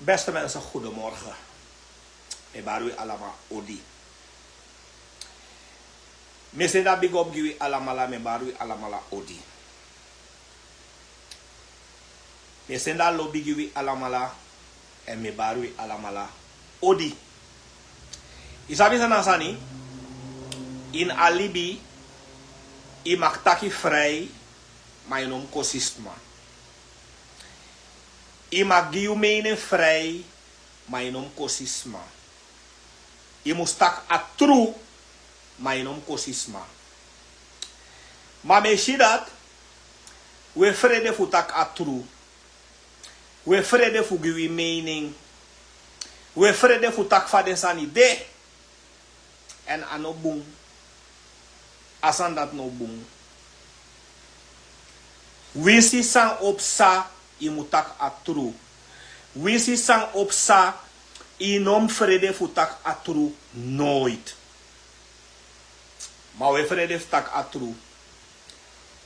Beste mensen, goedemorgen. Ik ben u allemaal odi. Misschien dat big up jullie allemaal, me ben u allemaal odi. Misschien dat lobby jullie allemaal en me ben u allemaal odi. Isabi sanasani in alibi I mag taki vrij, maar je noemt kosisma. I mag je mening vrij, maar je noemt kosisma. Je moet tak a true, maar je noemt kosisma. Maar me zie dat, we vrede voor tak a true. We vrede voor je mening. We vrede voor tak van de san idee. En anobung. Asan dat no boom. Wisi sang op sa, i mutak atru. Wisi sang op sa, i nom vrede futak atru nooit. Maar we vrede futak atru.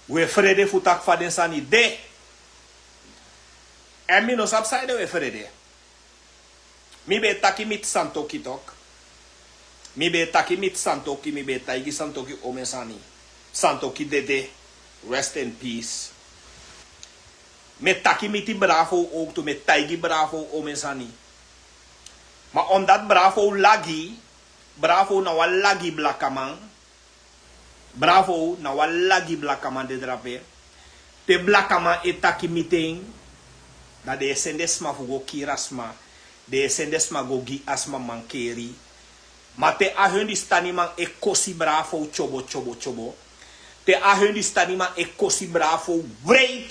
We vrede futak faden sani de. En mi no sapside we vrede. Mi be taki mit santoki tok. Mi be taki mit santoki, mi be taigi santoki omesani. Santoki dede, rest in peace. Met taki miti bravo ook to, met taigi bravo omesani. Maar omdat bravo lagi, bravo na wa lagi blakaman. Bravo na wa lagi blakaman de drape. Te blakaman e taki meeting. Dat de sendesma fugo kirasma. De sendesma go gi asma mankeri. Maar te ahun di stanima e kosi bravo chobo chobo chobo. Te ahun di stanima e kosi bravo vrij.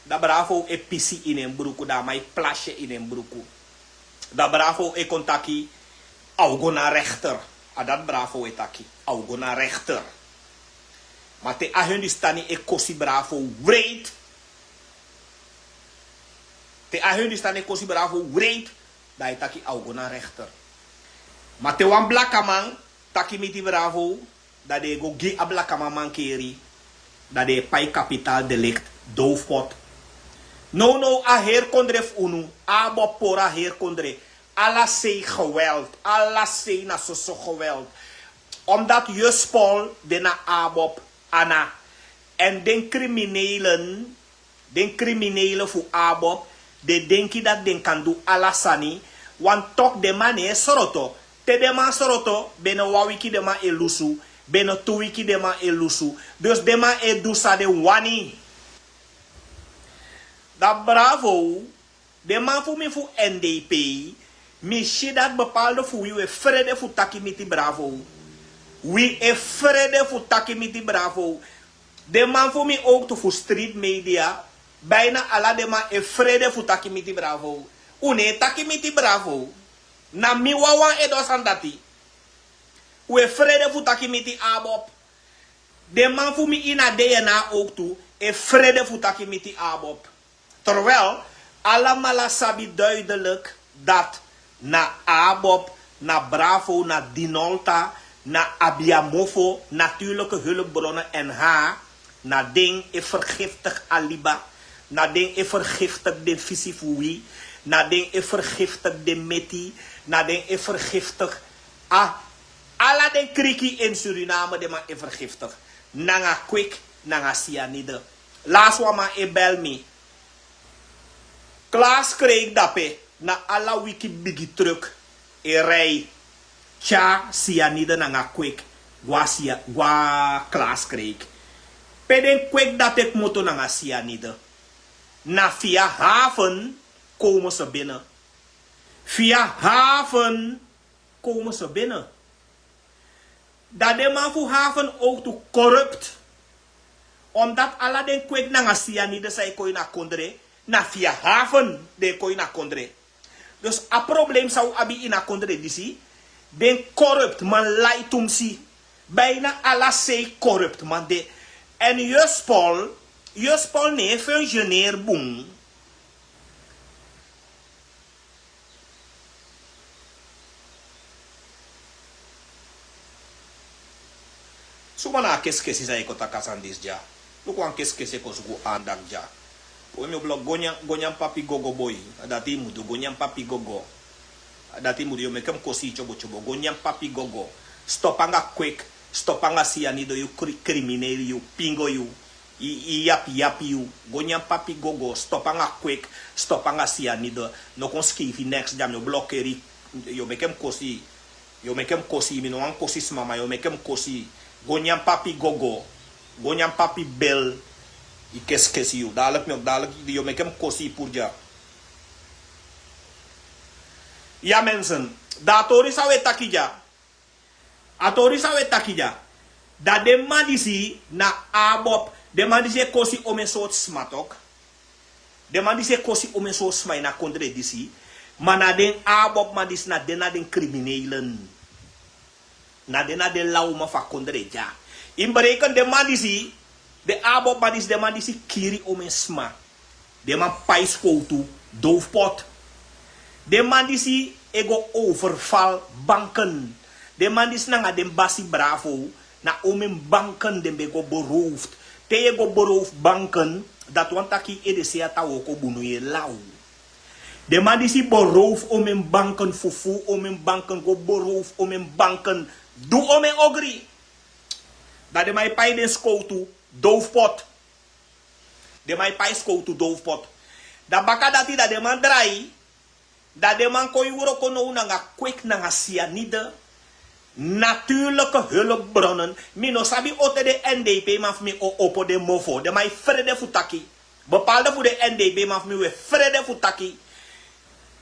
Da bravo e pisi in een broeku. Da mai plasje in een broeku. Da bravo e kontaki augo na rechter. A dat bravo e taki. Augo na rechter. Maar te ahun di stani e kosi bravo vrij. Te ahun di stani e kosi bravo vrij. Da e taki augo na rechter. Maar te wan blakaman, taki miti bravo, dat de go gi a blakaman mankeri, dat de pai kapitaal delict, doofpot. No, a heer kondre unu, a bopora heer kondre, alla sei geweld, alla sei na so geweld. Omdat Jus Paul de na abop, ana, en den criminelen voor abop, de denki dat den kan do alla sani, want tok de man is soroto. Te dema soroto, beno wawiki dema elusu, beno tuwiki dema elusu. Dus dema edusa de wani. Da bravo, dema fu mi fu NDP, mi shi dat bepaalde fu we vrede fu taki miti bravo. We e vrede fu taki miti bravo. Dema fu mi ook to fu street media, bijna alla dema e vrede fu taki miti bravo. Une taki miti bravo. Na mi wawan edo sandati. We vrede fu taki miti abop. De man fu mi ina DNA ook toe. E vrede fu taki miti abop. Terwijl, allemaal sabi duidelijk dat na abop, na bravo, na dinolta, na abiamofo, natuurlijke hulpbronnen en ha, na ding e vergiftig aliba, na ding e vergiftig de visifui, na ding e vergiftig de meti, na den e vergiftig. Alla den kriki in Suriname de ma e vergiftig. Nanga kwik, nanga cyanide. Laatst wama e bel me. Klaas kreeg dape na alla wiki bigi truck e rij. Tja cyanide nanga kwik. Gwa Klaas kreeg. Peden kwik dat ik moto nanga cyanide. Na via haven komen ze binnen. Via haven komen ze binnen. Dat de man voor haven ook toe corrupt. Omdat alla den kwek na cyanide zei kooi na kondre. Na via haven de kooi na kondre. Dus a probleem zou abi in a kondre disi. Den corrupt man leitum si. Bijna alla zei corrupt man de. En Jus Paul nee functioneer boem. Sumana keskesi sa iko takasan dis ja. Lukwan keskesi ko sugu andak ja. O meu blog gonyan papi gogo boy. Dati mudo gonyan papi gogo. Dati mudo yo mekem kosi chobo gonyan papi gogo. Stopanga quick, stopanga sianido you crimineel you pingo you. Yapi you. Gonyan papi gogo, stopanga quick, stopanga sianido. No kon skifi next jam yo blokkeri. Yo mekem kosi. Yo mekem kosi mi no an kosi mama yo mekem kosi. Gonyan papi gogo. Gonyan papi bel. I kes you. Dadelijk yo mekem kosi purja. Ja mensen, datori sawe takija. Atori sawe takija. Da de madisi na abop. De madisi kosi omen soort smatok. De madisi kosi omen soort smai na kondre disi. Maar na den abop madis na den criminelen. Na den lauma fa kondre ja. In bereken de madisi. De abop madis de madisi kiri omen sma. De man pais koutu doofpot. De madisi ego overval banken. De madis nanga den basi bravo. Na omen banken den bego beroofd. Te ego beroofd banken. Dat want taki edese ata woko bunuye lau. De madisi beroof omen banken fufu omen banken go beroof omen banken. Doe omen ogri. Dat de mai pai den skoutu doofpot. De mai pai skoutu doofpot. Da baka dati da de man drai. Dat de man kon juro kono nanga kwik nanga cyanide. Natuurlijke hulpbronnen. Mino sabi ote de NDP maf mi opo de mofo. De mai frede futaki. Bepaalde voor de NDP maf mi we frede futaki.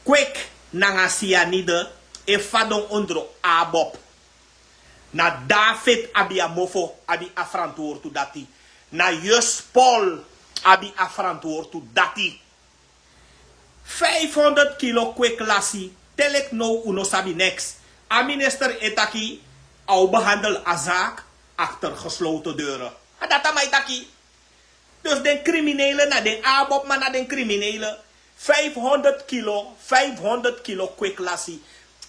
Kwik nanga cyanide. E fadon ondro abop. Na David abi a mofo abi afrantoor tu dati. Na Jus Paul abi afrantoor tu dati. 500 kilo kwik lassi. Telek no uno sabi next. A minister etaki. Au behandel a zaak. Achter gesloten deuren. Dat mij taki. Dus den criminelen na den abop maar na den criminelen. 500 kilo kwik lassi.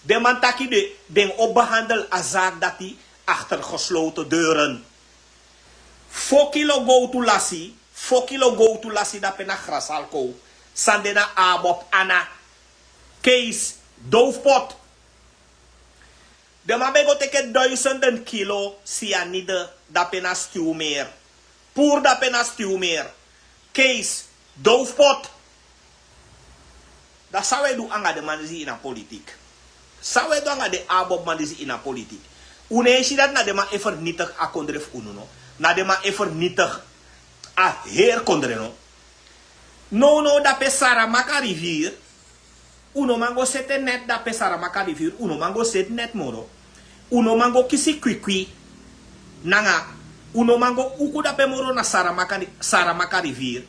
De man taki de den opbehandel a zaak dati. Achter gesloten deuren. 4 kilo go to lassi. 4 kilo go to lassi da pena grasalko. Sandena abop ana. Kees. Doofpot. De man bego teke 1000 kilo cyanide da pena stuw meer. Poer da pena stuw meer. Kees. Doofpot. Dat zou wij doen aan de man die in de politiek. Zou wij doen aan de abop man die in de politiek. Uneesi dat na de man even vernietig a kondref uno. Na de man even vernietig a heer kondreno. No da pe Saramaka rivier. Uno mango sete net da pe Saramaka rivier. Uno mango set net moro. Uno mango kisi kwikwi. Nanga. Uno mango uku da pe moro na Saramaka rivier.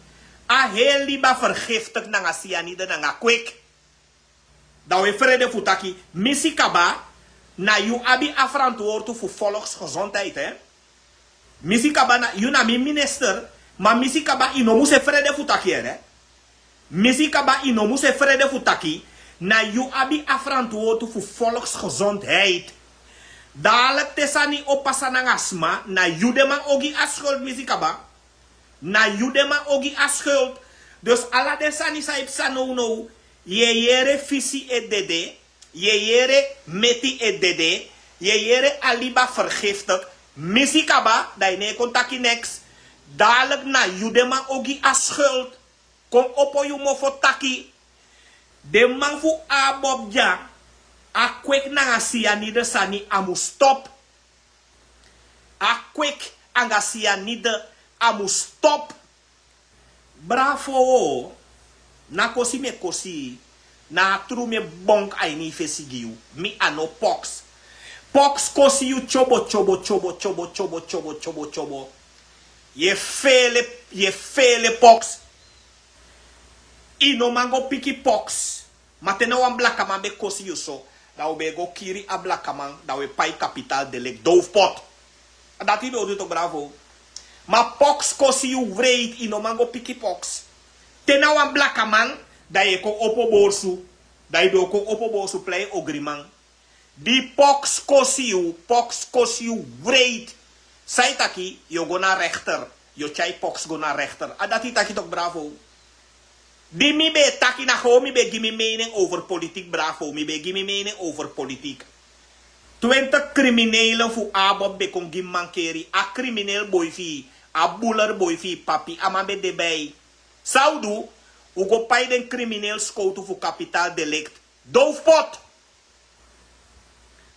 A heel liba vergiftig nanga cyanide nanga kwik. Da we vrede futaki. Misi kaba. Na you abi afrantwoord voor volksgezondheid, hè? Misi kaba na you na mi minister. Maar misi kaba ino muse vrede futaki, hè? Misi kaba ino muse vrede futaki. Na you abi afrantwoord voor volksgezondheid. Dadelijk tesani opasa na asma. Na you de man ogi aschuld misi kaba. Na you de man ogi aschuld. Dus ala desani saip no. Ye yere fisi et dede. Je jere meti et dede. Je jere aliba vergiftig. Misi kaba. Da je ne kontaki next. Dadelijk na judema ogi a schuld. Kom opo yu mofo taki. De man fu abob ja. A kwek na cyanide sani amu stop. A kwek anga cyanide amu stop. Bravo. Na kosi me kosi. Na tru me bonk ay ni fesigiu. Mi ano pox. Pox kosi you chobo. Ye fele pox. Ino mango piki pox. Matena wan blaka man be kosi you so. Da we go kiri a blaka man. Da we pai kapital de lek doofpot. Dat ido do to bravo. Ma pox kosi you vrij. Ino mango piki pox. Tena wan blaka man. Da je ko opo borsu. Da je do ko opo borsu play ogriman. Die pox kosi you vreed. Sai taki, yo go na rechter. Yo chai pox go na rechter. Adati taki tok bravo. Die mi be taki na gewoon, mi be give me mening over politiek, bravo. Mi be give me mening over politiek. 20 criminelen voor abob be kon gim mankeri. A crimineel boyfi, a buller boyfi, papi, ama be debij. Saudu, u go pay den crimineel scouten voor kapitaal delict. Doofpot!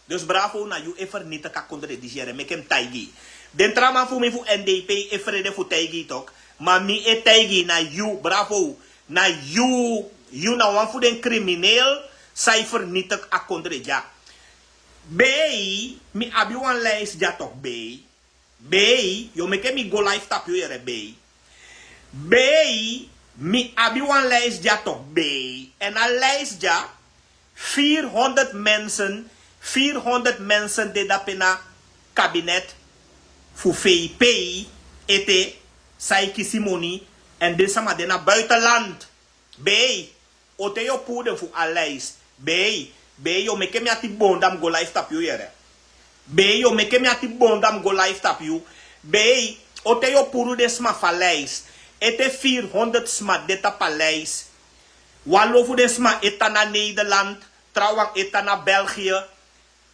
Dus bravo na you even niet te contradiceren. Mek hem taigi. Den trama voor me voor NDP e vrede voor taigi toch. Maar mi e taigi na you, bravo. Na you na wan voor den crimineel. Cijfer niet te contradiceren. B, mi abi wan lijst ja toch B. B, yo mek mi go live tap yo ere B. B, mi abi wan lijst ja toch B. En een lijst ja 400 mensen. 400 mensen die dat in een kabinet voor VP ete saiki simoni en dit sama de na buitenland. B, ote yo poede voor een lijst. B, yo meke mi ati bondam go live tap you yere. B, yo meke mi ati bondam go live tap you. B, ote yo poede de sma fa lijst. Ete 400 sma de tapa lijst. Wallo voor de sma eta na Nederland. Trouwens eta na België.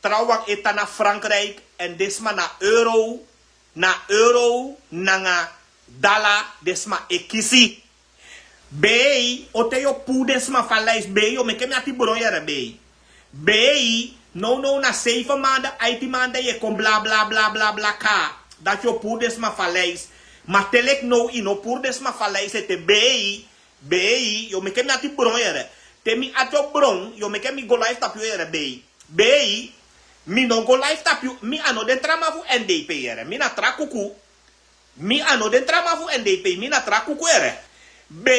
Trouwens eta na Frankrijk. En desma na euro. Na euro. Na dala. Desma ekisi. B. Ote yo pu desma van lijst. B. Yo meke me ati bronjere B. B. No na 7 maanden. 18 maanden je kon bla bla bla bla bla ka. Dat yo pu desma van lijst. Maar telek no ino pu desma van lijst. Ete B. B. Yo meke me ati bronjere. Temi ato bron, yo meke mi go live tap yo ere B. B, mi no go live tap you, mi ano den trama fu NDP ere. Mi na tra kuku. Mi ano den trama fu NDP, mi na tra kuku ere. B,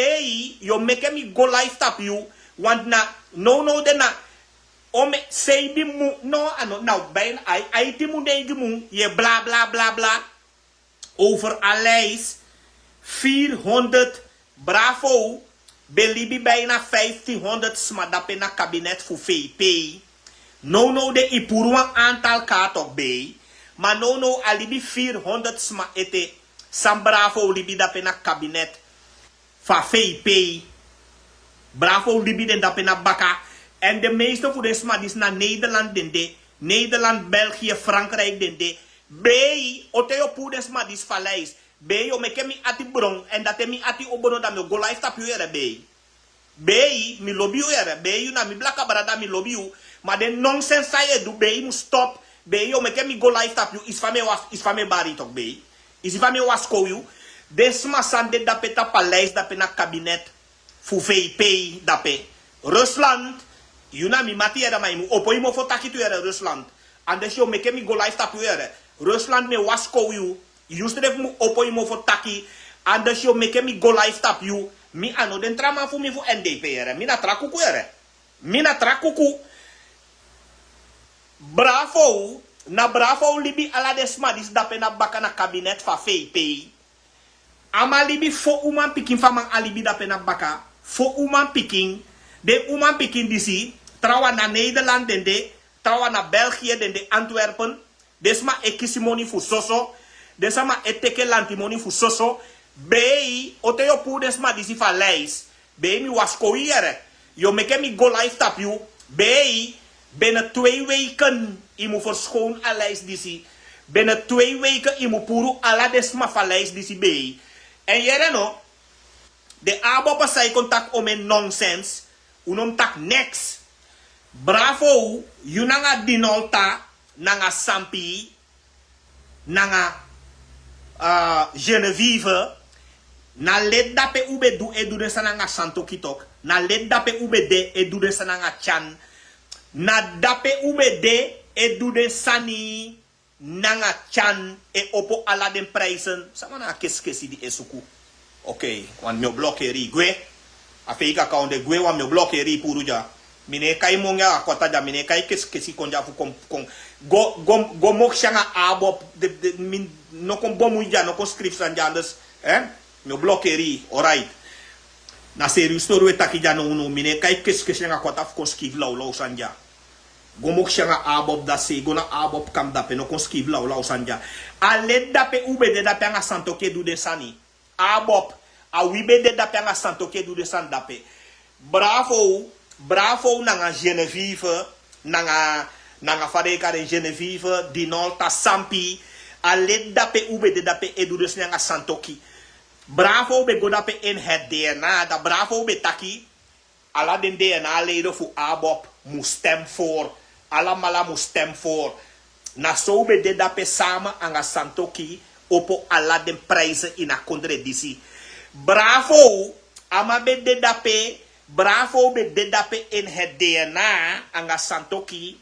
yo meke mi go live tap you, want na, no den na, ome, say bi mu, no, ano, nou, bijna, ai ti mu negi mu, je bla bla bla bla, over a lijst, 400, bravo, belibi bijna 1500 smadap in een kabinet voor VP. No de ipuruan aantal kaartok B. Maar no alibi 400 sma ete. Sam bravo libi dap in een kabinet van VP. Bravo libi den dap in een baka. En de meeste voor de sma is naar Nederland dende. Nederland, België, Frankrijk dende. B. Oteo pu de sma is valleis. B, yo meke mi ati bron en dat mi ati obono da mi go life tap you ere B. B, mi lobby you ere. B, you na mi blaka barada mi lobby you. Maar de nonsense sa ye do B, mu stop. B, yo meke mi go life tap you. Is fame bari tok B. Is fame was ko you. Desma sande dape ta paleis dape na kabinet. Fu VP dape. Rusland. You na mi mati ere mai mu. Opo imo fo taki tu ere Rusland. And des yo meke mi go life tap you ere. Rusland me was ko you. Used to have mu opo imo for taki. And the show make me go live tap you. Mi ano den trama fu mi fu NDP ere. Mi na trakuku ere. Mi na trakuku. Bravo. Na bravo libi ala desma dis dape na baka na kabinet fa VP. Ama libi fo uman pikin fa man alibi dape na baka. Fo uman pikin. De uman pikin disi. Trawa na Nederland dende. Trawa na België dende Antwerpen. Desma ekisimoni fu soso. Desama eteke lantimoni fu soso. Bei, ote yo pu desma disi fa lijst. Bei mi was koiere. Yo meke mi go live tap you. Bei, binnen 2 weken imu verschoon a lijst disi. Binnen 2 weken imu puru ala desma fa lijst disi bei. En jere no, de abopa sai contact om en nonsense. Unom tak next. Bravo, you nanga dinolta, nanga sampi, nanga Genevieve, na led dape ube du edu de sananga santo kitok, na led dape ube de edu de sananga chan, na dape ube de edu de sani nanga chan e opo ala den prijzen, sama na keskesi di esuku. Oké, want mio blokkeri gwe, afeika account de gwe wan mio blokkeri puruja. Mine kai monga akota ja mine kai keskesi konja fu kon go mok shanga abop de min no kon bomu ja no kon script sanja dus mio blokkeri alright na serious story we taki ja no uno mine kai keskesi nga kota fu kon skiv law sanja go mok shanga abop da se go na abop kam da pe no kon skiv law sanja ale da pe ube de da pe nga santo ke du de sani abop A wibe de dape anga santoki do de san dape. Bravo nanga Genevieve, nanga fareka de Genevieve, dinolta sampi, a led dape ube de dape edu de nanga santoki. Bravo be go dape in het DNA, da bravo be taki, ala den DNA leden fu abop, mu stem voor, ala mala mu stem voor. Na so be de dape samen anga santoki, opo ala den prijzen in a contradictie. Bravo, ama be de dape, bravo be de dape in het DNA, anga santoki,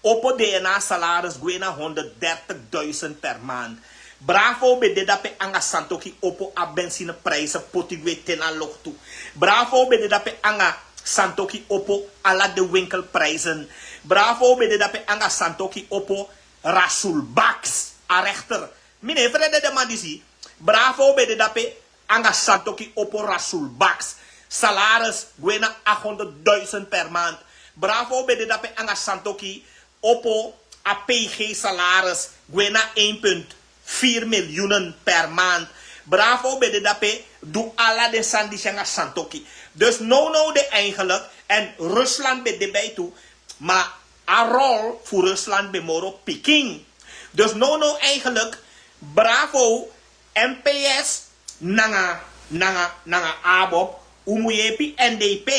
opo DNA salaris gwena 130.000 per maand. Bravo be de dape anga santoki opo a benzine prijzen potigwe tena loktu. Bravo be de dape anga santoki opo ala de winkelprijzen. Bravo be de dape anga santoki opo rasulbaks a rechter. Mine vrede de man disi. Bravo be de dape anga santoki opo rasulbaks. Salaris gwena 800.000 per maand. Bravo be de dape anga santoki opo a PG salaris gwena 1,4 miljoen per maand. Bravo bij de dape, doe alla de sandishanga santoki. Dus no de eigenlijk, en Rusland bij de bij toe, maar een rol voor Rusland bij Moro Peking. Dus no eigenlijk, bravo, NPS, nanga abop, umuyepi NDP,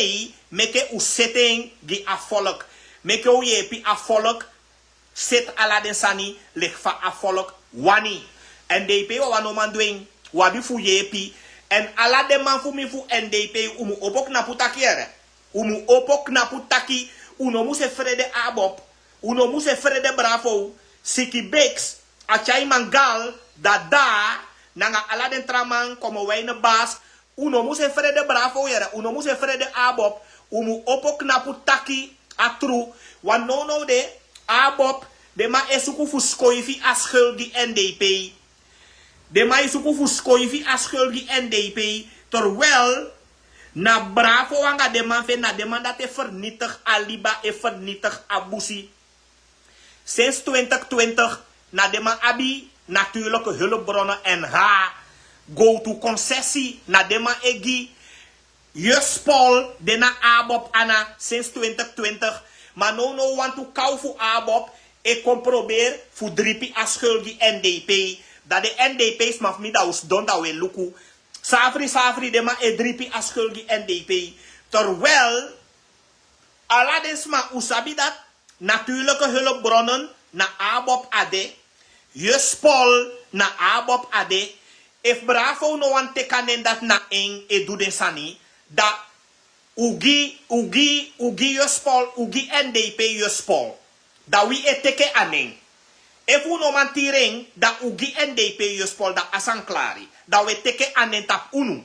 meke u setting die afvolk. Meke u yepi afvolk, set alla de sani, leg va afvolk, wani. NDP wa no man doing wabi fu yepi en ala de man fu mi fu NDP umu opok na putakiere umu opok na putaki uno mu se frede abop uno mu se frede bravo siki bex achai mangal da nanga ala den traman como wijne baas uno mu se frede bravo yere uno mu se frede abop umu opok na putaki atru wan no de abop de ma esuku fu skoifi as die NDP. De ma esuku fu skoifi as die NDP. Terwijl na bravo wanga de man fe na de man dat vernietig aliba e vernietig abusi. Sinds 2020 na de man abi natuurlijke hulpbronnen NH. Go to concessie na de man egi. Juspol de na abop ana sinds 2020. Maar no want to kou fu abop. Ik kom probeer voor dripi aschul die NDP. Dat de NDP's mag niet aus don dat we luku. Safri de ma e dripi aschul die NDP. Terwijl aladens ma usabi dat natuurlijke hulpbronnen na abop ade. Juspol na abop ade. If bravo no one tekanen dat na eng e do den sani. Dat ugi juspol ugi NDP juspol. Dat we eteke aning. If we no man tiring, dat ugi NDP juspol da asan klari. Dat we teke aning tap unu.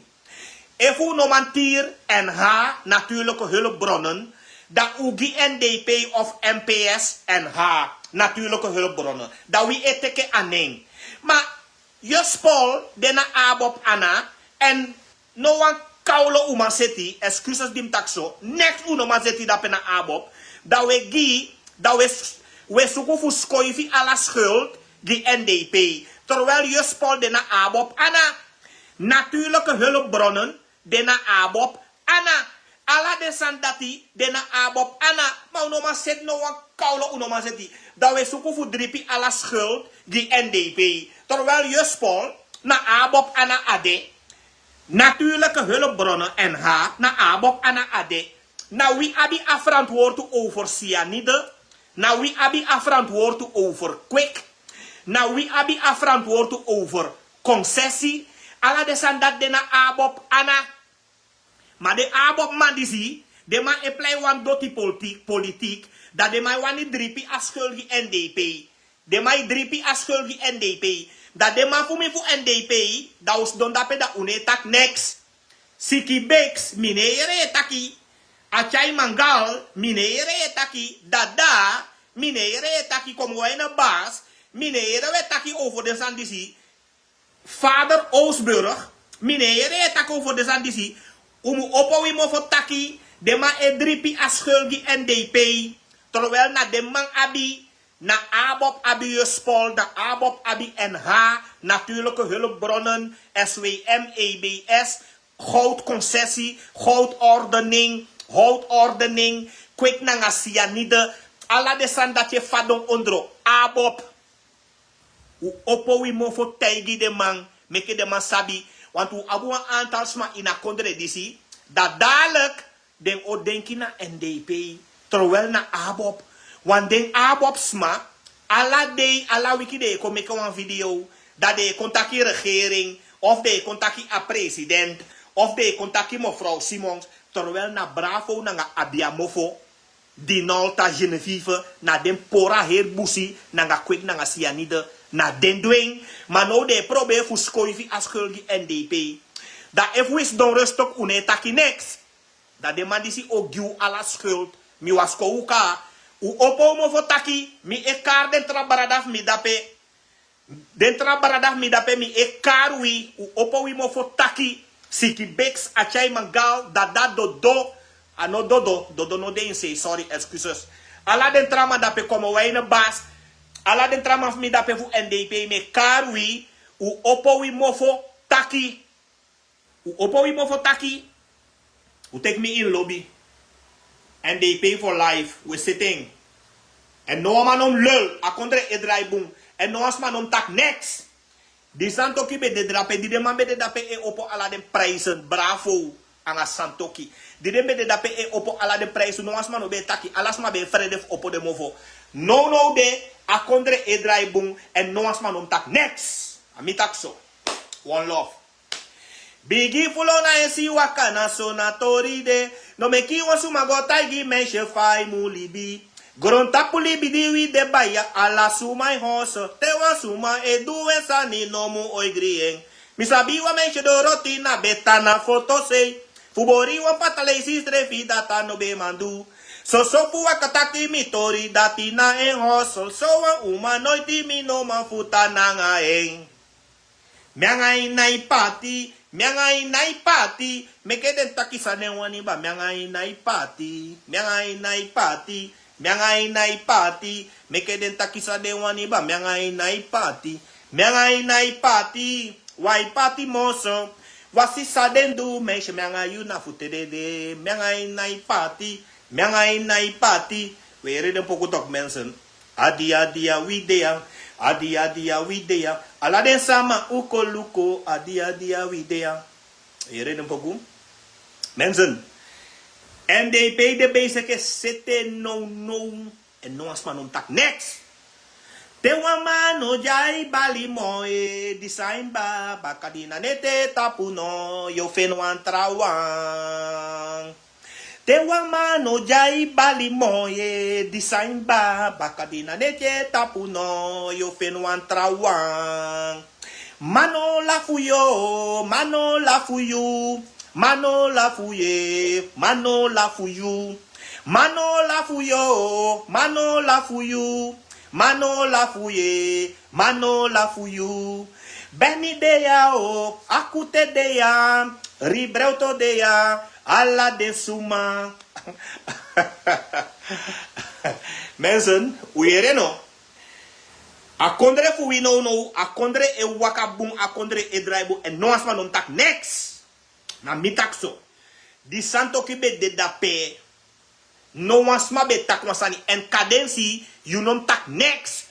If we no man tier NH, natuurlijke hulpbronnen, dat ugi NDP of MPS NH, natuurlijke hulpbronnen. Dat we eteke aning. Maar juspol, dena abop ana, en no one kaulo uma seti, excuses dim takso, next uno man seti da pena abop, dat we gi, dat we zoeken voor skoifi à la schuld die NDP. Terwijl je spol de na abop ana. Natuurlijke hulpbronnen de na abop ana. Alla de sandati de na abop ana. Maar no maar zet no een koude no maar zet. Dat we zoeken voor dripi à la schuld die NDP. Terwijl je spol na abop ana ade. Natuurlijke hulpbronnen NH na abop ana ade. Nou wie abi afverantwoord over cyanide. Nou wie abi afverantwoord over kwik. Nou wie abi afverantwoord over concessie. Alla de sandat de na abop ana. Maar de abop man disi. De man e play wan doti politiek. Dat de man wani dripi aschulgi NDP. De man dripi aschulgi NDP. Dat de man voor me voor NDP. Dat was don dape da unetak next. Siki beks minere taki. Achai mangal, minere taki, dada, minere taki como een baas, minere taki over de zandisi. Vader Oosburg, minere taki over de zandisi. Umu opo wimo voor taki, de man e dripi aschulgi NDP. Terwijl na de man abi, Na ABOP abi je spol, na ABOP abi NH, natuurlijke hulpbronnen, SWM, EBS, goudconcessie, houtordening, kwik na nga cyanide, alla de san dat je fadon ondro, ABOP. U oppo wi mo fo taigi de man, meke de man sabi, want u abu een aantal sma in a kondre disi, dat dadelijk den o denki na NDP, terwijl na ABOP. Want den ABOP sma, alla wiki de ko meke een video, dat de contactie regering, of de contactie a president, of de contactie mevrouw Simons, terwijl na bravo na nga abiamofo, dinolta Genevieve, na den pora heer busi, na nga kwik na nga cyanide, na den dwing, maar nou de probeer voor skoivi as schuldig NDP. Dat if we don rustig une taki next, dat de man disi ook giu alla schuld, mi was kouka, u opo mo fo taki, mi ekar den trabaradaf mi dape, mi ekar wi, u opo wi mo fo taki, siki beks achay mangal, dat dodo, ano dodo no de say, sorry, excuses. Alla den trama dape como wijne baas, alla den trama mi dape fu NDP, me kar wi, u opo wi mo fo taki, u take me in lobby. NDP for life, we sitting. En no man om lul, a kondre edrai boom. En no man om tak next. Die santoki be de drape, die de man be de dape e opo ala den prijzen, bravo, anga santoki. Die de be de dape e opo ala den prijzen, no man om be taki, alas ma be vrede opo de movo. No de, a kondre edrai boom, en no man om tak next. Ami tak so. One love. Bigi fulona esi wakana sonatori de, no me ki wasu magota igi menshe fai mulibi. Gronta pulibi diwi de baya ala sumai hoso, te wasuma edue sani nomu oigrien. Misabi wa menshe doroti na betana foto sei, fubori wa patalesi strefi data no be mandu. So fu wakataki mitori dati na en hoso, so wa uma noiti mi no mafuta nanga en. Miangai nai pati, me queden taki sa ne wani ba, miangai nai pati, me queden taki sa ne wani ba, miangai nai pati, wai pati moso, wasi sa den du, menche miangai yu na futede, miangai nai pati, we read een poco toch mensen, adia widea, ala den sama uko luko, adia widea. Je redt een poco. Mensen, NDP de bezig is zitten no. En no as man tak next. Te wamano jai bali moe, design ba, bakadina nete tapuno, yo fenwan trawang. Te wamano jai bali moe, design ba, bakadina nete tapuno, yo fenwan trawang. Mano la fuyo, mano la fuyu, mano la fuye, mano la fuyu, mano la fuyo, mano la fuyu, mano la fuye, mano la fuyu. Bennie dea o, akute dea, ribreuto dea, alla de suma. Mensen, hoe no? A kondre fu we no, a kondre e wakabung, a kondre e draibu, en no asma non tak next. Na mitak so. Di santo ki be de dape, no asma be tak masani, en kadensi, you non tak next.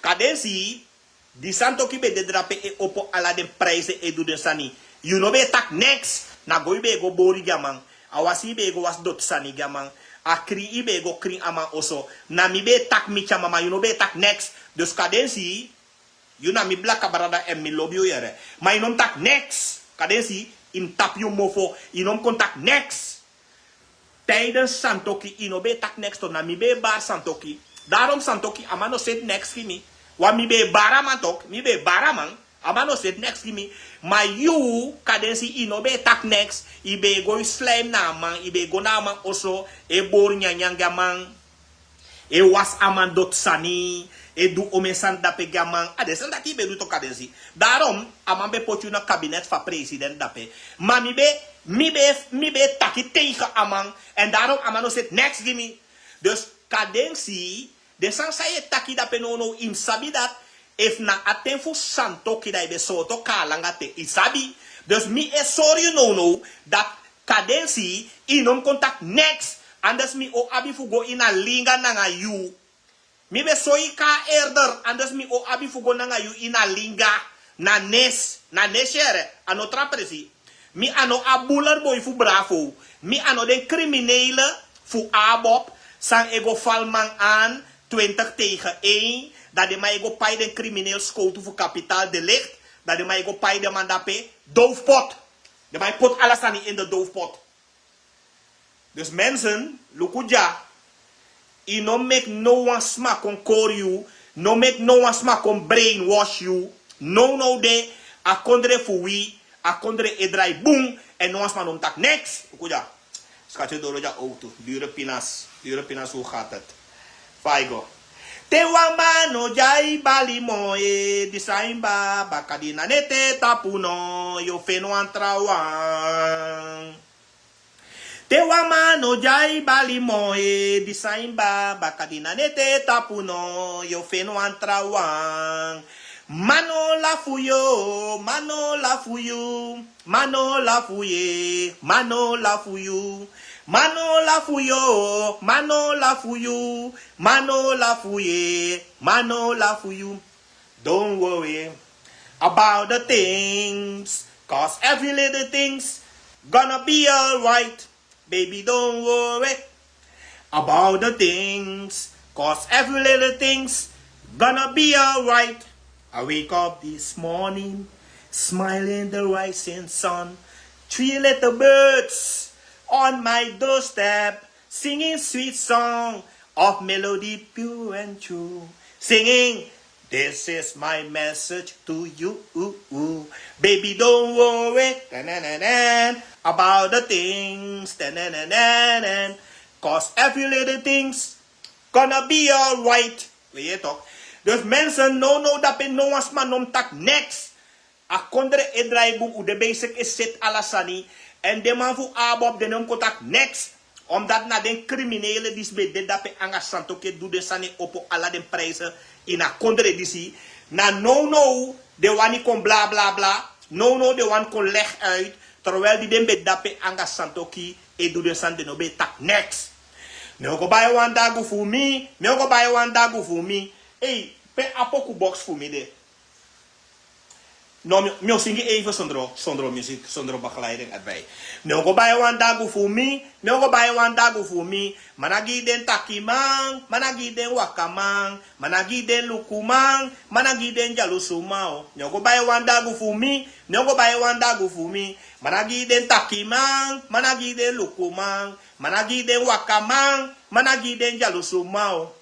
Kadensi, di santo ki be de drape e opo ala den prijzen e do den sani. You no be tak next. Na goi be go bori gamang, awasi be go was dot sani gamang. A kri ibe go kri ama oso. Na mi be tak mi mama, you no be tak next. Dus kadensi, you na mi black kabarada en mi lobby yere. Maar you non tak next. Kadensi, in tap you mofo, you non contact next. Tijdens santoki, you no be tak next. Na mi be bar santoki. Daarom santoki, amano sit next kimi. Wa mi be baraman tok, mi be baraman. Amano sit next kimi. Maar you, kadensi, you no be tak next. Ibe go slime na man, ibe go na man oso. E bor nyanyanga man. E was aman dot sani. E du omesan dape gaman. Adesan dati be du to kadensi. Daarom, aman be potu na kabinet van president dape. Maar mi be taki tegen aman. En daarom amano sit next gimme. Dus kadensi, De san saye taki da penono im sabi dat. If na aten fu santo kida ibe soto kalanga te isabi. Dus mi e sorry no dat cadency inom contact next. Anders mi o abi fu go ina linga nanga you. Mi be soi ka eerder. Anders mi o abi fu go nanga you ina linga. Na neshere. Ano trapresi. Mi ano abuler boy fu bravo. Mi ano den criminele fu abop. Sang ego falman aan 20 tegen 1. Dat de mij go pay den crimineel schoten voor kapitaal delict. Dat de mij go pay de man dape doofpot. De mij put alles aan in de doofpot. Dus mensen, lukuja. I no make no one smack on core you. No make no one smack on brainwash you. No de. A kondre fu wi. A kondre edrai boom. En no one smack on tak next. Lukuja. Schatje door ja auto. Dure pinas. Dure pinas, hoe gaat het? Faigo. Te wamano jai bali moe disaimba bakadina nete tapuno yo feno antrawan. Te wamano jai bali moe disaimba bakadina nete tapuno yo feno antrawan. Mano la fuyo, mano la fuyo, mano la fuye, mano la fuyo. Mano la fuyo, mano la fuyo, mano la fuye, mano la fuyo. Don't worry about the things, cause every little thing's gonna be alright. Baby, don't worry about the things, cause every little thing's gonna be alright. I wake up this morning, smiling the rising sun, 3 little birds on my doorstep, singing sweet song of melody pure and true. Singing, this is my message to you. Baby, don't worry about the things. Cause every little thing's gonna be alright. Weet je toch? Dus mensen, no dat ben no as man om tak next. A kondre e draaiboek, hoe de basic is zit alasani. En de man voor abob de nom contact next. Omdat na den criminele die bij de dape angasanto ke doe de sani opo ala den prijzen in a kondre disi. Na no de wani kon bla bla bla. No de wan kon leg uit. Terwijl die den bij dape angasanto ki e doe de san de no be tak next. Me go buy one dagu for me. Me go buy one dagu for me. Hey, pe apoku box voor me de. No, me zingi even zonder muziek, zonder begeleiding erbij. Me go buy one dagu for me, me go buy one dagu for me. Managi den taki man, managi den wakamang, managi den lukumang, managi den jalusumao. Me go buy one dagu for me, me go buy one dagu for me. Managi den taki man, managi den lukumang, managi den wakamang, managi den jalusumao.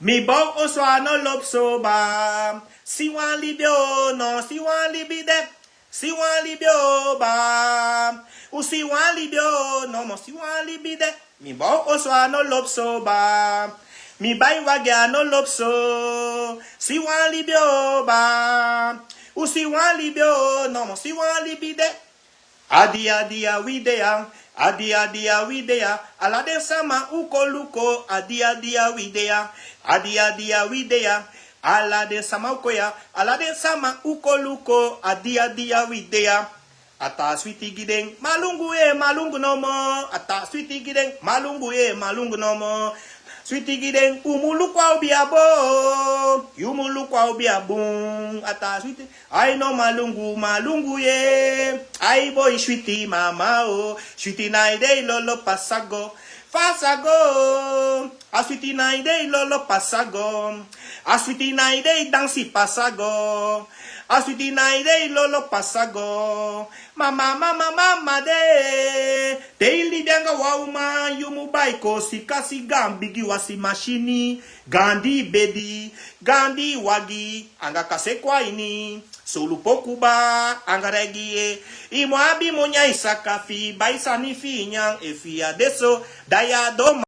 Mi bok oswano lop soba. Si wan libyo no, si wan libide. Si wan libyo ba. U si wan libyo no, mo si wan libide. Mi bok oswano lop soba. Mi bay wagano lop so. Si wan libyo ba. U si wan libyo no, mo si wan libide. Adia widea. Adia widea. Alade sama uko luko. Adia widea. Adia widea. Alade sama ukoya. Alade sama uko luko. Adia widea. Ata switi gideng. Malungu nomo. Ata switi gideng. Malungu nomo. Switi gideng. Umulukwa ubiabo. Yumulukwa ubiabung. Ata switi. I no malungu ye. I boy switi mama o. Switi naide lolo pasago. Fasago. Aswiti naide lolo pasago. Aswiti naide dansi pasago. Aswiti naide lolo pasago. Mama de. Daily bianga wauma yumu baiko sikasi gambigi wasi machini. Gandi bedi. Gandi wagi. Anga kase kwa ini. Sulu pokuba. Anga regie. Imo abi monya isakafi. Baisani finyang. Efia deso. Daya doma.